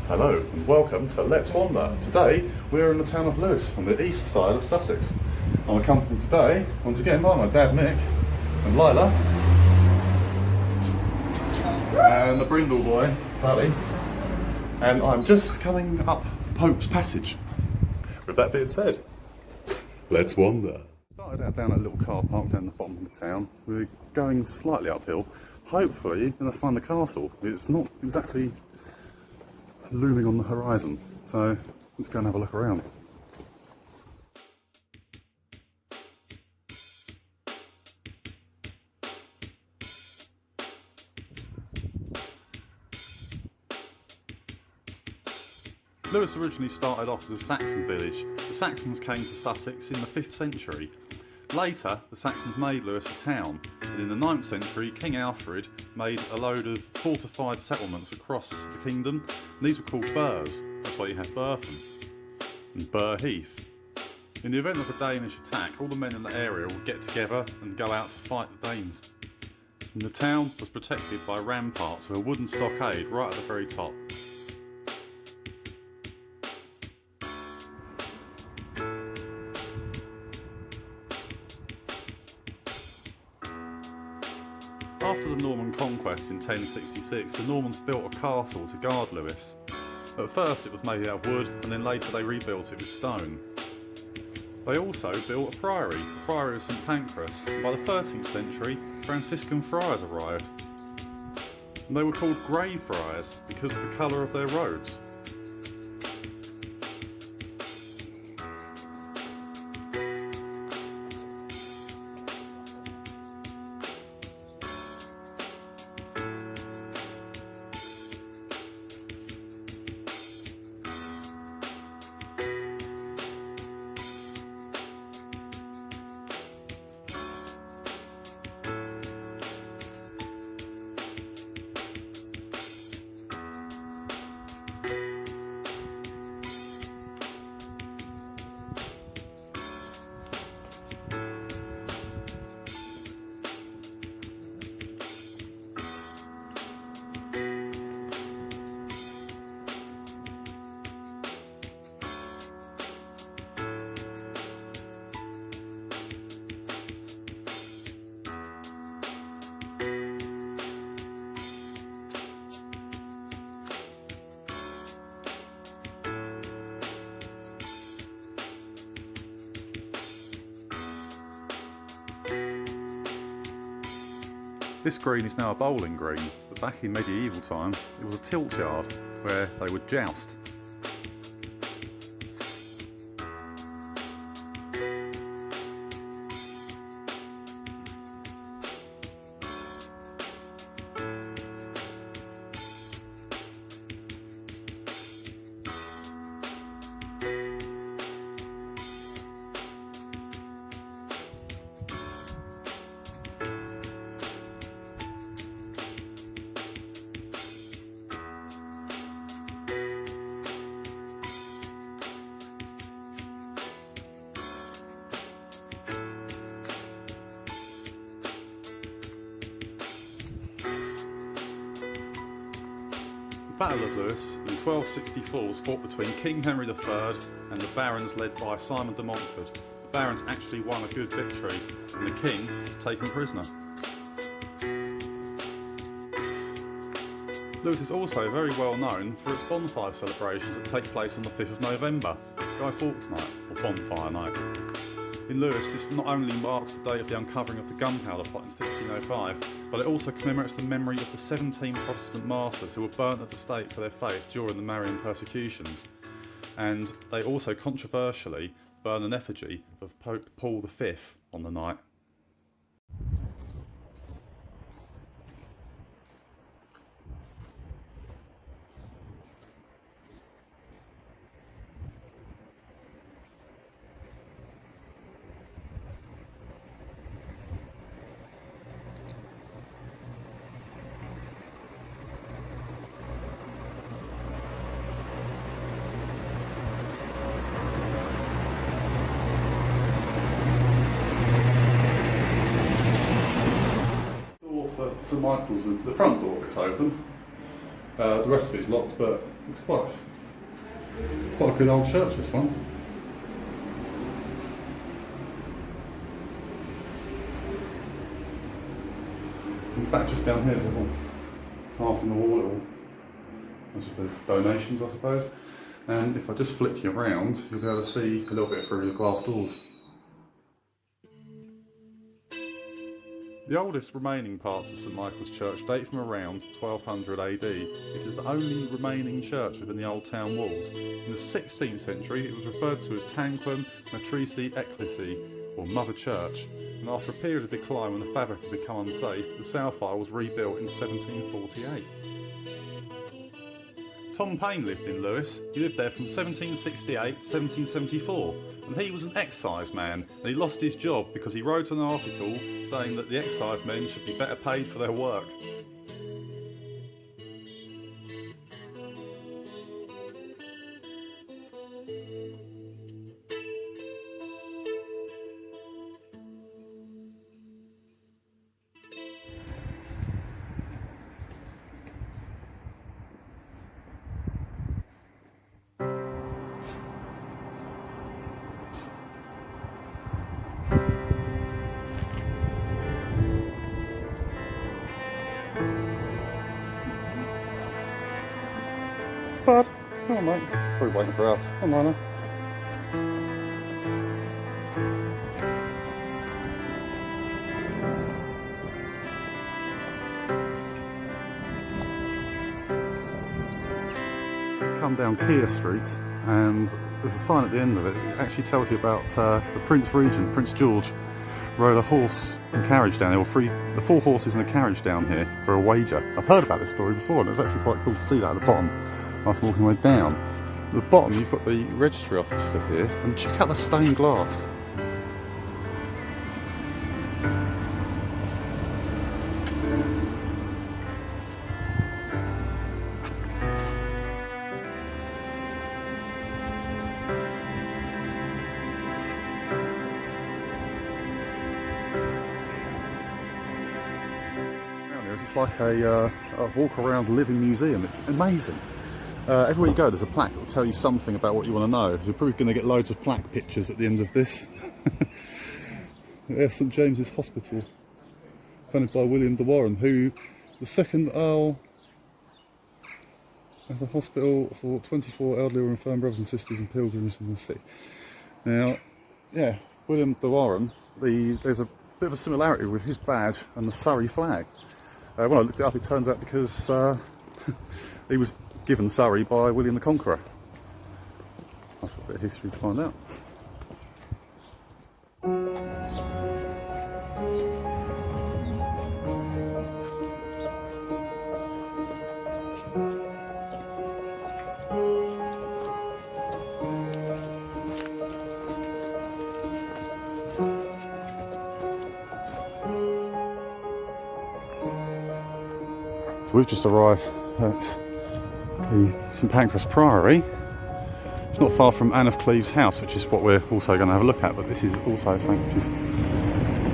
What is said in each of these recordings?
Hello and welcome to Let's Wander. Today we're in the town of Lewes on the east side of Sussex. I'm accompanied today once again by my dad Mick and Lila and the brindle boy Buddy, and I'm just coming up Pope's Passage. With that being said, let's wander. Started out down a little car park down the bottom of the town. We're going slightly uphill. Hopefully you're going to find the castle. It's not exactly looming on the horizon, so let's go and have a look around. Lewes originally started off as a Saxon village. The Saxons came to Sussex in the 5th century. Later, the Saxons made Lewes a town, and in the 9th century, King Alfred made a load of fortified settlements across the kingdom, and these were called burhs. That's why you have Burton and Burr Heath. In the event of a Danish attack, all the men in the area would get together and go out to fight the Danes. And the town was protected by ramparts with a wooden stockade right at the very top. After the Norman conquest in 1066, the Normans built a castle to guard Lewes. At first it was made out of wood, and then later they rebuilt it with stone. They also built a priory, the Priory of St Pancras, and by the 13th century, Franciscan friars arrived. And they were called Grey Friars because of the colour of their robes. This green is now a bowling green, but back in medieval times it was a tilt yard where they would joust. The Battle of Lewes in 1264 was fought between King Henry III and the barons led by Simon de Montfort. The barons actually won a good victory and the king was taken prisoner. Lewes is also very well known for its bonfire celebrations that take place on the 5th of November, Guy Fawkes Night, or Bonfire Night. In Lewes, this not only marks the date of the uncovering of the gunpowder plot in 1605, but it also commemorates the memory of the 17 Protestant martyrs who were burnt at the stake for their faith during the Marian persecutions. And they also controversially burn an effigy of Pope Paul V on the night. St Michael's, the front door if it's open. The rest of it's locked, but it's quite a good old church, this one. In fact, just down here there's a little carved in the wall, little, as for donations, I suppose. And if I just flick you around, you'll be able to see a little bit through the glass doors. The oldest remaining parts of St Michael's Church date from around 1200 AD. It is the only remaining church within the old town walls. In the 16th century it was referred to as Tanquam Matrici Ecclesi, or Mother Church, and after a period of decline when the fabric had become unsafe, the south aisle was rebuilt in 1748. Tom Paine lived in Lewes. He lived there from 1768 to 1774, and he was an excise man, and he lost his job because he wrote an article saying that the excise men should be better paid for their work. Bud, come on mate. Probably waiting for us. Come on, Lana. Just come down Keir Street and there's a sign at the end of it. It actually tells you about the Prince Regent, Prince George, rode a horse and carriage down here, the 4 horses and a carriage down here for a wager. I've heard about this story before and it was actually quite cool to see that at the bottom. After walking my way down. At the bottom you've got the registry office for here, and check out the stained glass. Around here it's like a walk around living museum. It's amazing. Everywhere you go there's a plaque that will tell you something about what you want to know. You're probably going to get loads of plaque pictures at the end of this. Yeah, St James's Hospital, founded by William de Warren, who the second Earl has a hospital for 24 elderly or infirm brothers and sisters and pilgrims and the sick. Now, yeah, William de Warren, there's a bit of a similarity with his badge and the Surrey flag. When I looked it up, it turns out because he was given Surrey by William the Conqueror. That's a bit of history to find out. So we've just arrived at the St Pancras Priory. It's not far from Anne of Cleves' house, which is what we're also going to have a look at, but this is also something which is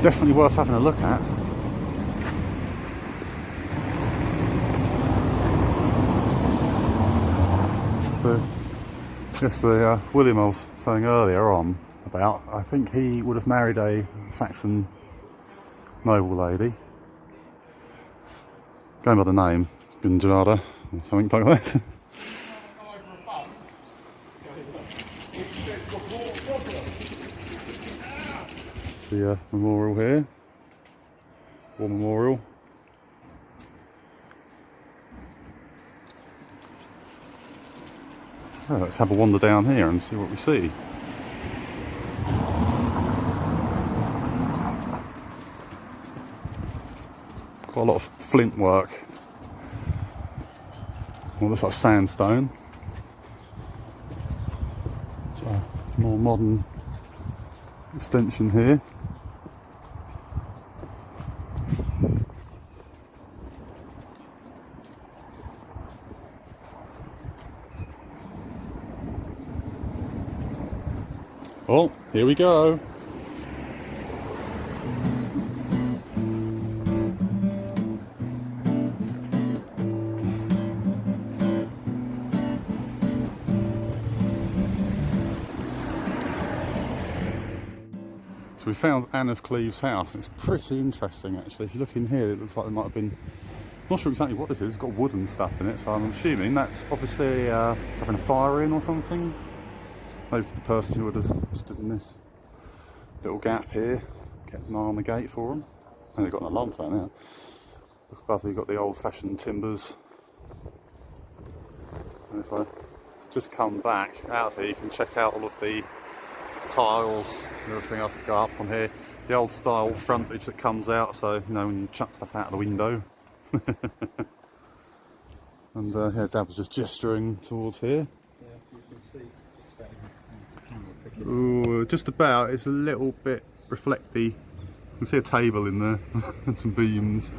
definitely worth having a look at. So, yes, the William I was saying earlier on about, I think he would have married a Saxon noble lady, going by the name Gunjada or something like that. See a memorial here, war memorial. So let's have a wander down here and see what we see. Quite a lot of flint work. Well, looks like sandstone. So, more modern extension here. Oh, here we go. So we found Anne of Cleves' house, and it's pretty interesting actually. If you look in here, it looks like there might have been, I'm not sure exactly what this is, it's got wood and stuff in it, so I'm assuming that's obviously having a fire in or something. Maybe for the person who would have stood in this little gap here, kept an eye on the gate for them. And they've got an alarm phone now. Look above, you've got the old-fashioned timbers. And if I just come back out of here, you can check out all of the tiles and everything else that go up on here. The old style frontage that comes out, so you know when you chuck stuff out of the window. And yeah, Dad was just gesturing towards here. Yeah, you can see just about the camera picking Ooh, just about. It's a little bit reflecty. You can see a table in there and some beams.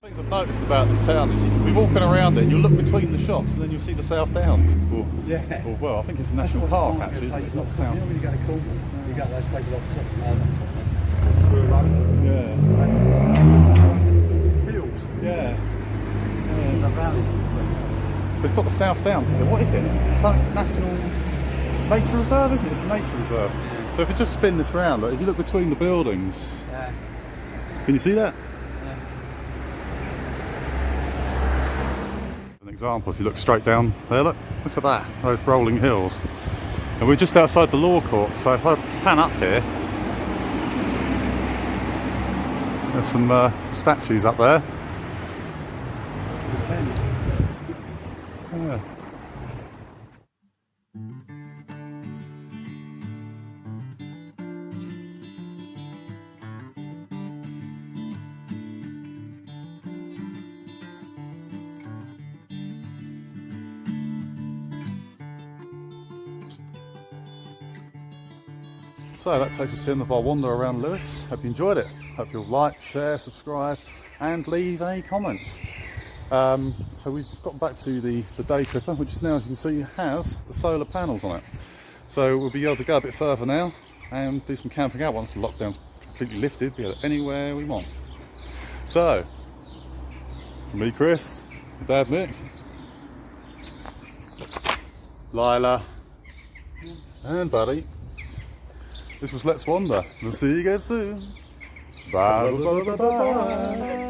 Things I've noticed about this town is you can be walking around it and you'll look between the shops and then you'll see the South Downs. Or well, I think it's a national park actually, isn't it? It's not South. You know when you go to Cornwall, you go to those places off the top. No, that's not nice. Through a road. Yeah. It's hills. Yeah. It's in the valleys. So. But it's got the South Downs, is it? What is it? It's some national nature reserve, isn't it? It's a nature reserve. Yeah. So if you just spin this round, like, if you look between the buildings, Yeah. can you see that? Yeah. An example, if you look straight down there, look at that, those rolling hills. And we're just outside the law court, so if I pan up here, there's some statues up there. Yeah. So that takes us to the end of our wander around Lewes. Hope you enjoyed it. Hope you'll like, share, subscribe and leave any comments. So we've got back to the day tripper, which is now, as you can see, has the solar panels on it. So we'll be able to go a bit further now and do some camping out once the lockdown's completely lifted, be able to anywhere we want. So, from me, Chris, Dad, Nick, Lila and Buddy, this was Let's Wander. We'll see you again soon. Bye bye bye bye bye.